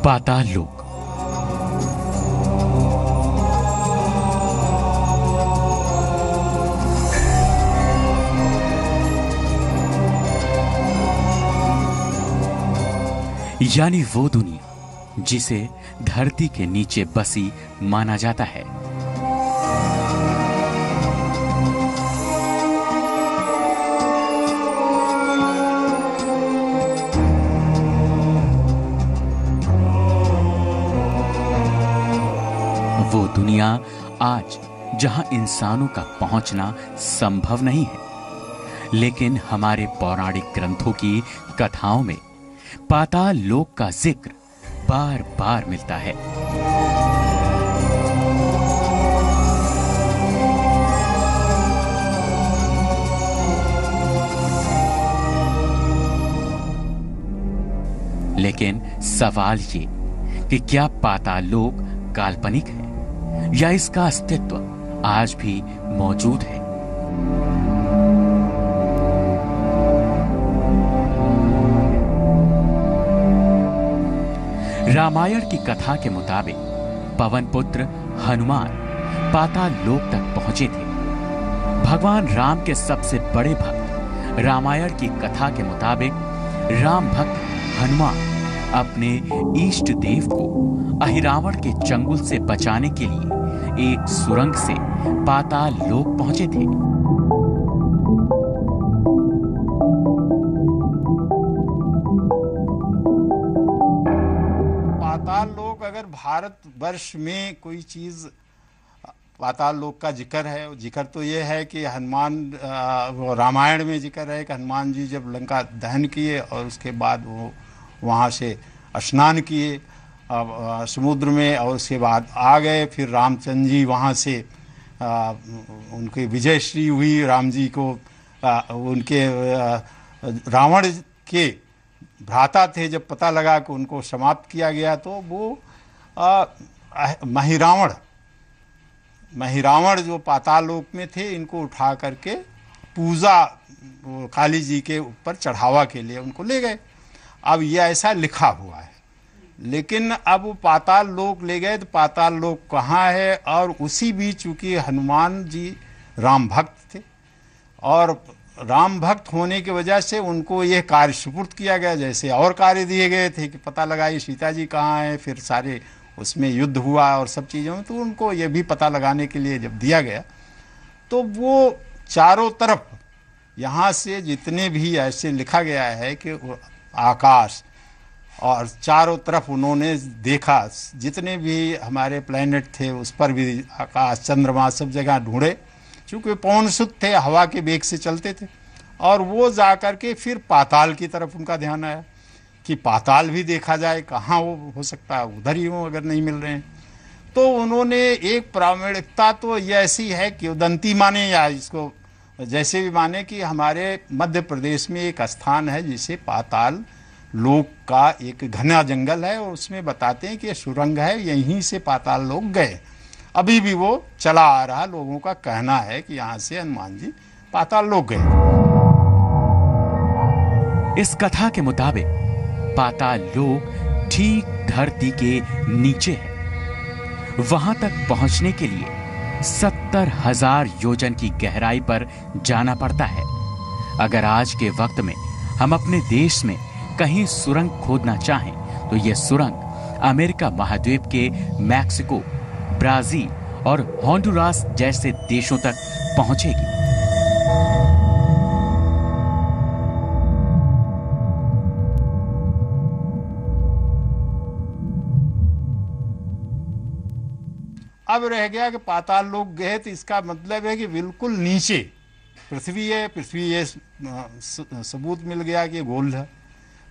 पाताल लोक। यानी वो दुनिया जिसे धरती के नीचे बसी माना जाता है। वो दुनिया आज जहां इंसानों का पहुंचना संभव नहीं है, लेकिन हमारे पौराणिक ग्रंथों की कथाओं में पाताल लोक का जिक्र बार बार मिलता है। लेकिन सवाल ये कि क्या पाताल लोक काल्पनिक है या इसका अस्तित्व आज भी मौजूद है? रामायण की कथा के मुताबिक पवन पुत्र हनुमान पाताल लोक तक पहुंचे थे। भगवान राम के सबसे बड़े भक्त रामायण की कथा के मुताबिक राम भक्त हनुमान अपने इष्ट देव को अहिरावण के चंगुल से बचाने के लिए एक सुरंग से पाताल लोक पहुंचे थे। पाताल लोक, अगर भारत वर्ष में कोई चीज पाताल लोक का जिक्र है, जिक्र तो ये है कि हनुमान, रामायण में जिक्र है कि हनुमान जी जब लंका दहन किए और उसके बाद वो वहाँ से स्नान किए समुद्र में और उसके बाद आ गए। फिर रामचंद्र जी वहाँ से उनकी विजयश्री हुई, राम जी को उनके रावण के भ्राता थे, जब पता लगा कि उनको समाप्त किया गया तो वो महिरावण जो पाताल लोक में थे, इनको उठा करके पूजा काली जी के ऊपर चढ़ावा के लिए उनको ले गए। अब ये ऐसा लिखा हुआ है, लेकिन अब वो पाताल लोक ले गए तो पाताल लोक कहाँ है? और उसी बीच चूंकि हनुमान जी राम भक्त थे और राम भक्त होने की वजह से उनको यह कार्य सुपुर्द किया गया, जैसे और कार्य दिए गए थे कि पता लगाइए सीता जी कहाँ है। फिर सारे उसमें युद्ध हुआ और सब चीज़ों में, तो उनको ये भी पता लगाने के लिए जब दिया गया तो वो चारों तरफ यहाँ से जितने भी ऐसे लिखा गया है कि आकाश और चारों तरफ उन्होंने देखा, जितने भी हमारे प्लैनेट थे उस पर भी आकाश, चंद्रमा, सब जगह ढूंढे, चूँकि पवन सुत थे, हवा के वेग से चलते थे। और वो जा कर के फिर पाताल की तरफ उनका ध्यान आया कि पाताल भी देखा जाए, कहाँ वो हो सकता है, उधर ही हो अगर नहीं मिल रहे हैं। तो उन्होंने एक प्रामाणिकता तो ये ऐसी है कि उदंती माने या इसको जैसे भी माने कि हमारे मध्य प्रदेश में एक स्थान है जिसे पाताल लोक का एक घना जंगल है और उसमें बताते हैं कि सुरंग है, यहीं से पाताल लोक गए। अभी भी वो चला आ रहा, लोगों का कहना है कि यहाँ से हनुमान जी पाताल लोक गए। इस कथा के मुताबिक पाताल लोक ठीक धरती के नीचे है। वहां तक पहुंचने के लिए 70,000 योजन की गहराई पर जाना पड़ता है। अगर आज के वक्त में हम अपने देश में कहीं सुरंग खोदना चाहें तो यह सुरंग अमेरिका महाद्वीप के मैक्सिको, ब्राजील और होंडुरास जैसे देशों तक पहुंचेगी। अब रह गया कि पाताल लोक गए तो इसका मतलब है कि बिल्कुल नीचे पृथ्वी है। पृथ्वी ये सबूत मिल गया कि गोल है,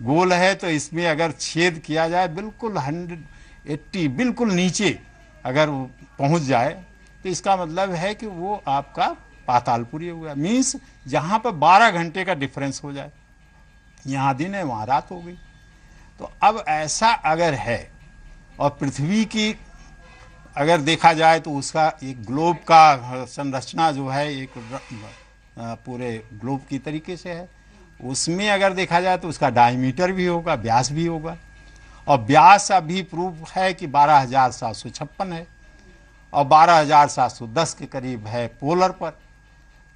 गोल है तो इसमें अगर छेद किया जाए बिल्कुल 180 बिल्कुल नीचे अगर पहुंच जाए तो इसका मतलब है कि वो आपका पातालपुरी हो गया। मीन्स जहाँ पर 12 घंटे का डिफरेंस हो जाए, यहाँ दिन है वहाँ रात हो गई। तो अब ऐसा अगर है, और पृथ्वी की अगर देखा जाए तो उसका एक ग्लोब का संरचना जो है एक पूरे ग्लोब की तरीके से है, उसमें अगर देखा जाए तो उसका डायमीटर भी होगा, व्यास भी होगा, और व्यास अभी प्रूफ है कि 12,756 है और 12,710 के करीब है पोलर पर।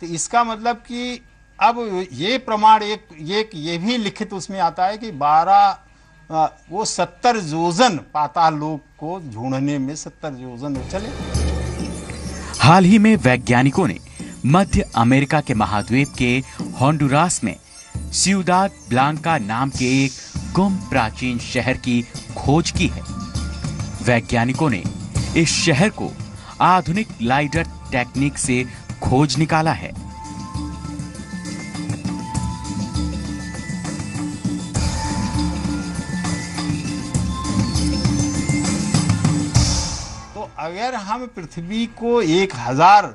तो इसका मतलब कि अब ये प्रमाण एक ये भी लिखित उसमें आता है कि 70 योजन पाताल लोक को ढूंढने में 70 योजन चले। हाल ही में वैज्ञानिकों ने मध्य अमेरिका के महाद्वीप के होंडुरास में सिउदाद ब्लांका नाम के एक गुम प्राचीन शहर की खोज की है। वैज्ञानिकों ने इस शहर को आधुनिक लाइडर टेक्निक से खोज निकाला है। तो अगर हम पृथ्वी को 1000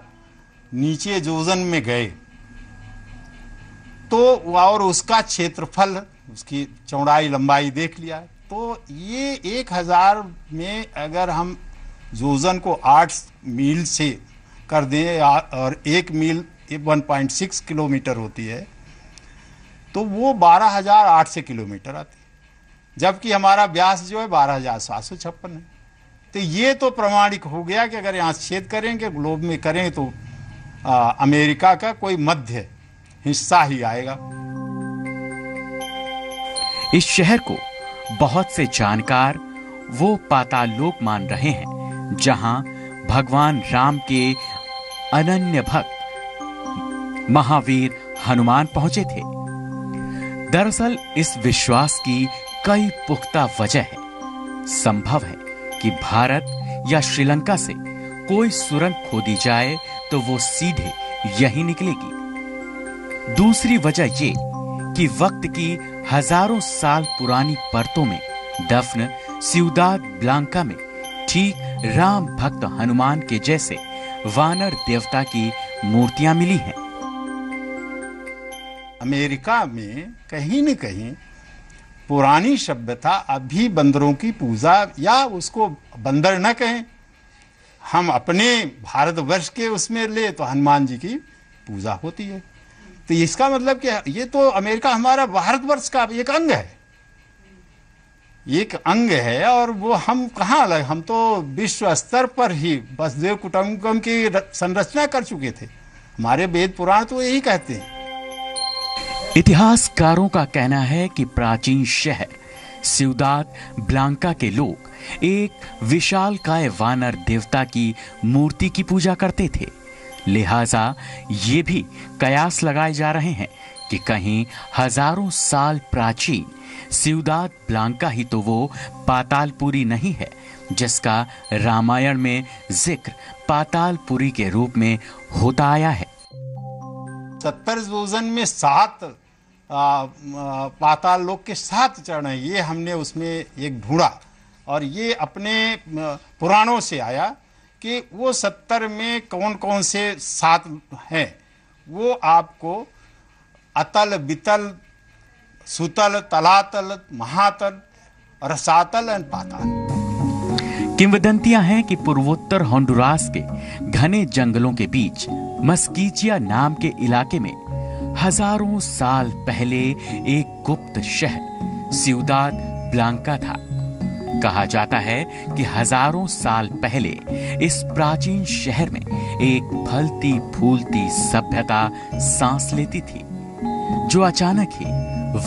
नीचे योजन में गए तो और उसका क्षेत्रफल, उसकी चौड़ाई लंबाई देख लिया, तो ये 1000 में अगर हम योजन को 8 मील से कर दें और 1 मील 1.6 किलोमीटर होती है, तो वो 12,800 किलोमीटर आती है, जबकि हमारा व्यास जो है 12,756 है। तो ये तो प्रमाणिक हो गया कि अगर यहाँ छेद करेंगे, ग्लोब में करें, तो अमेरिका का कोई मध्य हिस्सा ही आएगा। इस शहर को बहुत से जानकार वो पाताल लोक मान रहे हैं जहां भगवान राम के अनन्य भक्त महावीर हनुमान पहुंचे थे। दरअसल इस विश्वास की कई पुख्ता वजह है। संभव है कि भारत या श्रीलंका से कोई सुरंग खोदी जाए तो वो सीधे यहीं निकलेगी। दूसरी वजह ये कि वक्त की हजारों साल पुरानी परतों में दफन सिउदाद ब्लांका में ठीक राम भक्त हनुमान के जैसे वानर देवता की मूर्तियां मिली हैं। अमेरिका में कहीं न कहीं पुरानी सभ्यता अभी बंदरों की पूजा, या उसको बंदर न कहें, हम अपने भारतवर्ष के उसमें ले तो हनुमान जी की पूजा होती है। तो इसका मतलब कि ये तो अमेरिका हमारा भारतवर्ष का एक अंग है, एक अंग है, और वो हम कहाँ अलग, हम तो विश्व स्तर पर ही वसुदेव कुटुंबकम की संरचना कर चुके थे। हमारे वेद पुराण तो यही कहते हैं। इतिहासकारों का कहना है कि प्राचीन शहर सिउदाद ब्लांका के लोग एक विशालकाय वानर देवता की मूर्ति की पूजा करते थे। लिहाजा ये भी कयास लगाए जा रहे हैं कि कहीं हजारों साल प्राचीन सिउदाद ब्लांका ही तो वो पातालपुरी नहीं है जिसका रामायण में जिक्र पातालपुरी के रूप में होता आया है। 70 योजन में 7 पाताल लोक के 7 चरण है, ये हमने उसमें एक ढूंढा, और ये अपने पुराणों से आया कि वो 70 में कौन कौन से 7 हैं। वो आपको अतल, बितल, सुतल, तलातल, महातल, रसातल और पाताल। किंवदंतियां हैं कि पूर्वोत्तर होंडुरास के घने जंगलों के बीच मस्कीचिया नाम के इलाके में हजारों साल पहले एक गुप्त शहर सिउदाद ब्लांका था। कहा जाता है कि हजारों साल पहले इस प्राचीन शहर में एक फलती फूलती सभ्यता सांस लेती थी, जो अचानक ही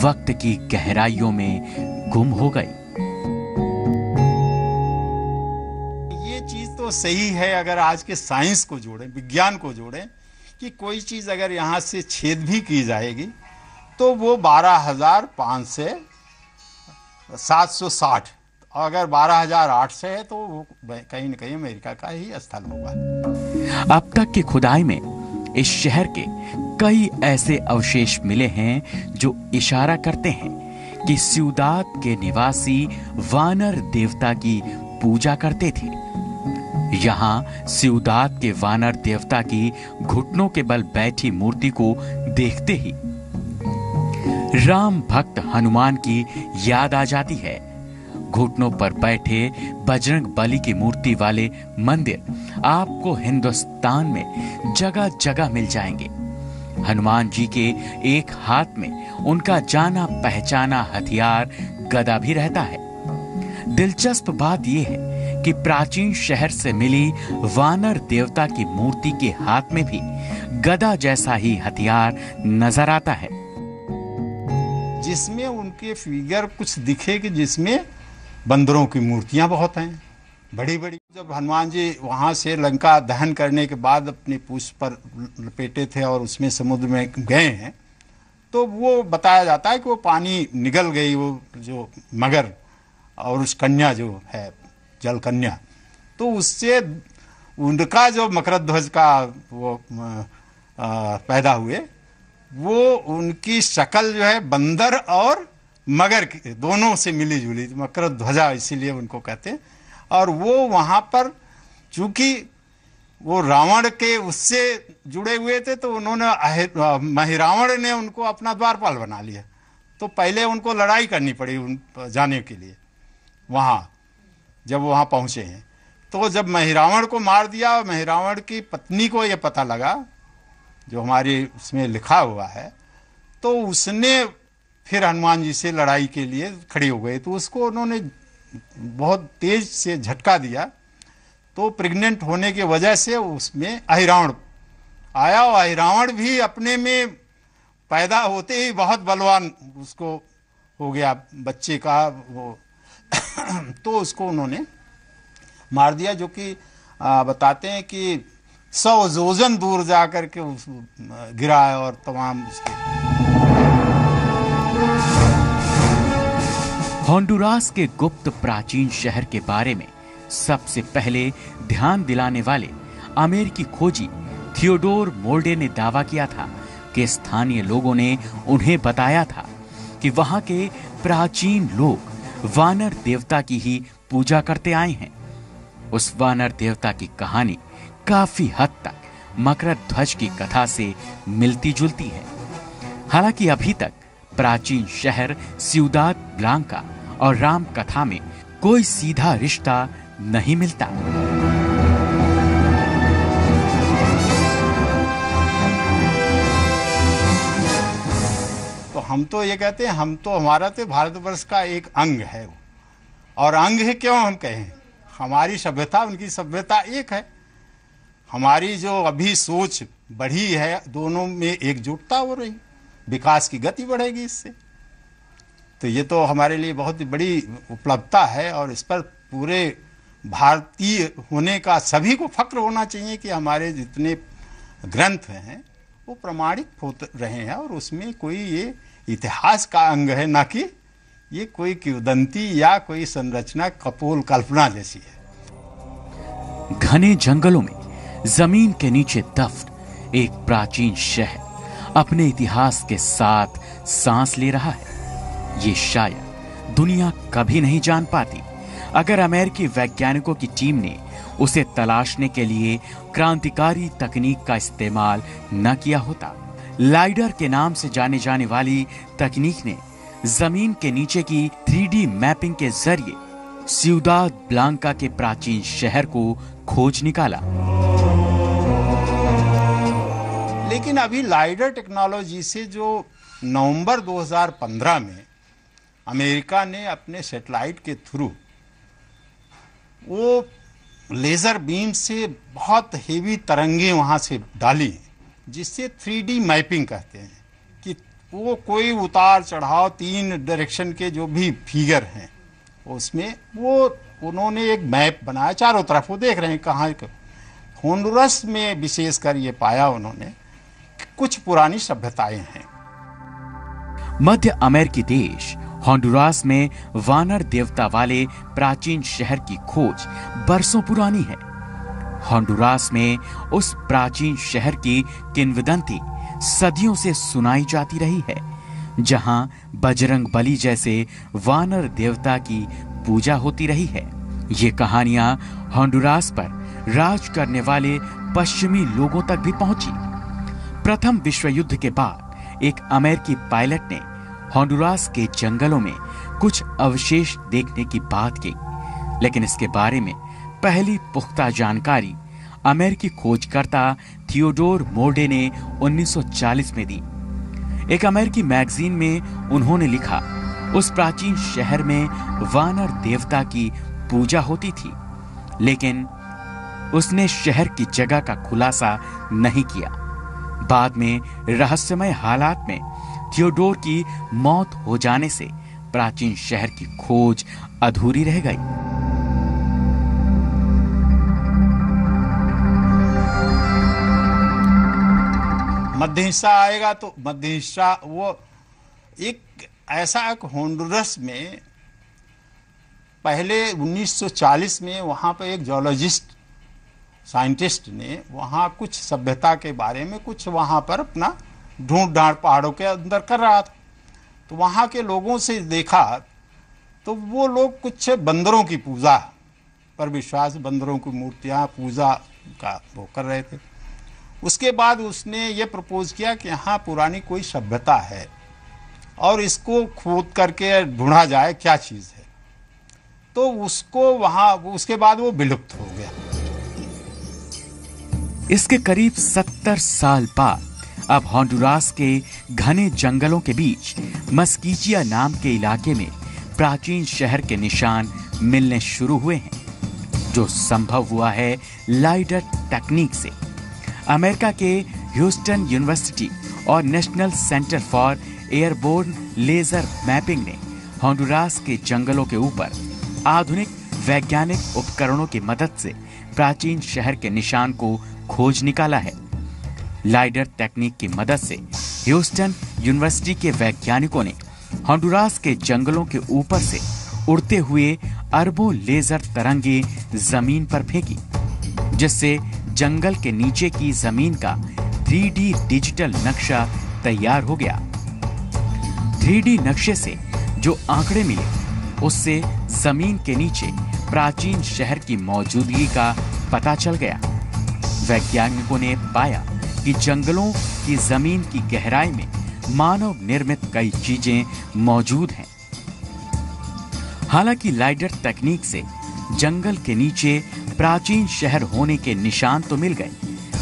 वक्त की गहराइयों में गुम हो गई। ये चीज तो सही है, अगर आज के साइंस को जोड़ें, विज्ञान को जोड़ें, कि कोई चीज अगर यहाँ से छेद भी की जाएगी तो वो 12,500 से 760, अगर 12,800 है तो वो कहीं न कहीं अमेरिका का ही स्थल होगा। अब तक की खुदाई में इस शहर के कई ऐसे अवशेष मिले हैं जो इशारा करते हैं कि सिउदाद के निवासी वानर देवता की पूजा करते थे। यहाँ सिउदाद के वानर देवता की घुटनों के बल बैठी मूर्ति को देखते ही राम भक्त हनुमान की याद आ जाती है। घुटनों पर बैठे बजरंग बली की मूर्ति वाले मंदिर आपको हिंदुस्तान में जगह जगह मिल जाएंगे। हनुमान जी के एक हाथ में उनका जाना पहचाना हथियार गदा भी रहता है। दिलचस्प बात यह है कि प्राचीन शहर से मिली वानर देवता की मूर्ति के हाथ में भी गदा जैसा ही हथियार नजर आता है, जिसमें उनके फिगर कुछ दिखे कि जिसमें बंदरों की मूर्तियां बहुत हैं, बड़ी बड़ी। जब हनुमान जी वहां से लंका दहन करने के बाद अपने पूछ पर लपेटे थे और उसमें समुद्र में गए हैं, तो वो बताया जाता है कि वो पानी निगल गई, वो जो मगर और उस कन्या जो है जल कन्या, तो उससे उनका जो मकरध्वज का वो पैदा हुए, वो उनकी शक्ल जो है बंदर और मगर की दोनों से मिली जुली, मकरध्वजा इसीलिए उनको कहते हैं। और वो वहाँ पर चूंकि वो रावण के उससे जुड़े हुए थे, तो उन्होंने महिरावण ने उनको अपना द्वारपाल बना लिया। तो पहले उनको लड़ाई करनी पड़ी उन जाने के लिए। वहाँ जब वहाँ पहुँचे हैं, तो जब महिरावण को मार दिया, महिरावण की पत्नी को ये पता लगा, जो हमारे उसमें लिखा हुआ है, तो उसने फिर हनुमान जी से लड़ाई के लिए खड़ी हो गई। तो उसको उन्होंने बहुत तेज से झटका दिया, तो प्रेग्नेंट होने की वजह से उसमें अहिरावण आया, और अहिरावण भी अपने में पैदा होते ही बहुत बलवान उसको हो गया बच्चे का वो तो उसको उन्होंने मार दिया, जो कि बताते हैं कि 100 जोजन दूर जाकर के उस गिरा है और तमाम उसके। होंडुरास के गुप्त प्राचीन शहर के बारे में सबसे पहले ध्यान दिलाने वाले अमेरिकी खोजी थियोडोर मोल्डे ने दावा किया था कि स्थानीय लोगों ने उन्हें बताया था कि वहां के प्राचीन लोग वानर देवता की ही पूजा करते आए हैं। उस वानर देवता की कहानी काफी हद तक मकरध्वज की कथा से मिलती जुलती है। हालांकि अभी तक प्राचीन शहर सिउदाद ब्लांका और राम कथा में कोई सीधा रिश्ता नहीं मिलता। तो हम तो ये कहते हैं, हम तो हमारा तो भारतवर्ष का एक अंग है वो। और अंग है क्यों हम कहें, हमारी सभ्यता उनकी सभ्यता एक है। हमारी जो अभी सोच बढ़ी है, दोनों में एकजुटता हो रही, विकास की गति बढ़ेगी इससे। तो ये तो हमारे लिए बहुत बड़ी उपलब्धता है, और इस पर पूरे भारतीय होने का सभी को फक्र होना चाहिए कि हमारे जितने ग्रंथ हैं वो प्रमाणित हो रहे हैं, और उसमें कोई ये इतिहास का अंग है, ना कि ये कोई किंवदंती या कोई संरचना कपोल कल्पना जैसी है। घने जंगलों में जमीन के नीचे दफ्न एक प्राचीन शहर अपने इतिहास के साथ सांस ले रहा है। ये शायद दुनिया कभी नहीं जान पाती अगर अमेरिकी वैज्ञानिकों की टीम ने उसे तलाशने के लिए क्रांतिकारी तकनीक का इस्तेमाल न किया होता। लाइडर के नाम से जाने जाने वाली तकनीक ने जमीन के नीचे की 3D मैपिंग के जरिए सिउदाद ब्लांका के प्राचीन शहर को खोज निकाला। लेकिन अभी लाइडर टेक्नोलॉजी से जो नवंबर 2015 में अमेरिका ने अपने सैटेलाइट के थ्रू वो लेजर बीम से बहुत हेवी तरंगे वहां से डाली, जिससे 3D मैपिंग कहते हैं, कि वो कोई उतार चढ़ाव 3 डायरेक्शन के जो भी फिगर हैं उसमें वो उन्होंने एक मैप बनाया चारों तरफ। वो देख रहे हैं कहाँ। होंडुरस में विशेषकर ये पाया उन्होंने कि कुछ पुरानी सभ्यताएं हैं। मध्य अमेरिकी देश होंडुरास में वानर देवता वाले प्राचीन शहर की खोज बरसों पुरानी है। होंडुरास में उस प्राचीन शहर की किंवदंती सदियों से सुनाई जाती रही है, जहां बजरंग बली जैसे वानर देवता की पूजा होती रही है। ये कहानियां होंडुरास पर राज करने वाले पश्चिमी लोगों तक भी पहुंची। प्रथम विश्व युद्ध के बाद एक अमेरिकी पायलट ने होंडुरास के जंगलों में कुछ अवशेष देखने की बात की, लेकिन इसके बारे में पहली पुख्ता जानकारी अमेरिकी खोजकर्ता थियोडोर मोर्डे ने 1940 में दी। एक अमेरिकी मैगजीन में उन्होंने लिखा, उस प्राचीन शहर में वानर देवता की पूजा होती थी, लेकिन उसने शहर की जगह का खुलासा नहीं किया। बाद में रहस्यमय हालात में थियोडोर की मौत हो जाने से प्राचीन शहर की खोज अधूरी रह गई। मध्य हिस्सा आएगा तो मध्य हिस्सा वो एक ऐसा एक होंडुरस में पहले 1940 में वहाँ पे एक जियोलॉजिस्ट साइंटिस्ट ने वहाँ कुछ सभ्यता के बारे में कुछ वहाँ पर अपना ढूंढ ढांड पहाड़ों के अंदर कर रहा था। तो वहाँ के लोगों से देखा तो वो लोग कुछ बंदरों की पूजा पर विश्वास, बंदरों की मूर्तियाँ पूजा का वो कर रहे थे। उसके बाद उसने ये प्रपोज किया कि यहाँ पुरानी कोई सभ्यता है और इसको खोद करके ढूंढा जाए क्या चीज़ है। तो उसको वहाँ उसके बाद वो विलुप्त हो गया। इसके करीब 70 साल बाद अब होंडुरास के घने जंगलों के बीच मस्कीचिया नाम के इलाके में प्राचीन शहर के निशान मिलने शुरू हुए हैं, जो संभव हुआ है लाइडर टेक्निक से। अमेरिका के ह्यूस्टन यूनिवर्सिटी और national centre for airborne laser mapping ने होंडुरास के जंगलों के ऊपर आधुनिक वैज्ञानिक उपकरणों की मदद से प्राचीन शहर के निशान को खोज निकाला है। लाइडर टेक्निक की मदद से ह्यूस्टन यूनिवर्सिटी के वैज्ञानिकों ने होंडुरास के जंगलों के ऊपर से उड़ते हुए अरबों लेजर तरंगे जमीन पर फेंकी, जिससे जंगल के नीचे की जमीन का 3D डिजिटल नक्शा तैयार हो गया। 3D नक्शे से जो आंकड़े मिले उससे जमीन के नीचे प्राचीन शहर की मौजूदगी का पता चल गया। वैज्ञानिकों ने पाया कि जंगलों की जमीन की गहराई में मानव निर्मित कई चीजें मौजूद हैं। हालांकि लाइडर तकनीक से जंगल के नीचे प्राचीन शहर होने के निशान तो मिल गए,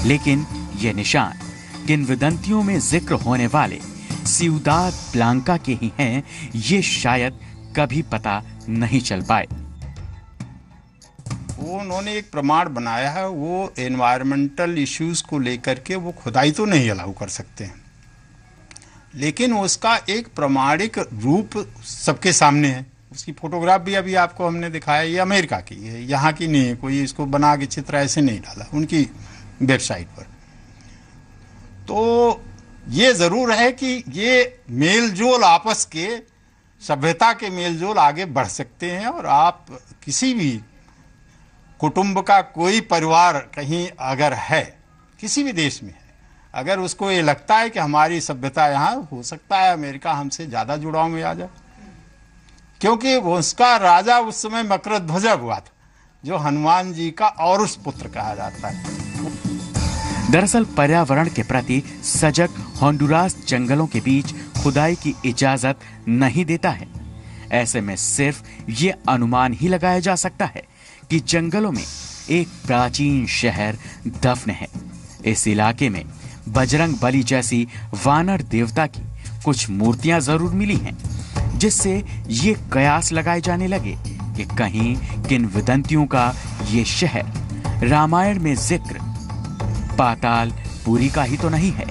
लेकिन ये निशान किंवदंतियों में जिक्र होने वाले सिउदाद ब्लांका के ही हैं, ये शायद कभी पता नहीं चल पाए। वो उन्होंने एक प्रमाण बनाया है, वो एनवायरमेंटल इश्यूज को लेकर के वो खुदाई तो नहीं अलाउ कर सकते हैं, लेकिन उसका एक प्रमाणिक रूप सबके सामने है। उसकी फोटोग्राफ भी अभी आपको हमने दिखाया, ये अमेरिका की है, यहाँ की नहीं है, कोई इसको बना के चित्र ऐसे नहीं डाला उनकी वेबसाइट पर। तो ये जरूर है कि ये मेलजोल आपस के सभ्यता के मेलजोल आगे बढ़ सकते हैं, और आप किसी भी कुटुंब का कोई परिवार कहीं अगर है, किसी भी देश में है, अगर उसको ये लगता है कि हमारी सभ्यता यहाँ, हो सकता है अमेरिका हमसे ज़्यादा जुड़ाव में आ जाए, क्योंकि उसका राजा उस समय मकरध्वज हुआ था, जो हनुमान जी का और उस पुत्र कहा जाता है। दरअसल पर्यावरण के प्रति सजग होंडुरास जंगलों के बीच खुदाई की इजाजत नहीं देता है। ऐसे में सिर्फ ये अनुमान ही लगाया जा सकता है कि जंगलों में एक प्राचीन शहर दफन है। इस इलाके में बजरंग बली जैसी वानर देवता की कुछ मूर्तियां जरूर मिली हैं, जिससे ये कयास लगाए जाने लगे कि कहीं किंवदंतियों का ये शहर रामायण में जिक्र पाताल पुरी का ही तो नहीं है।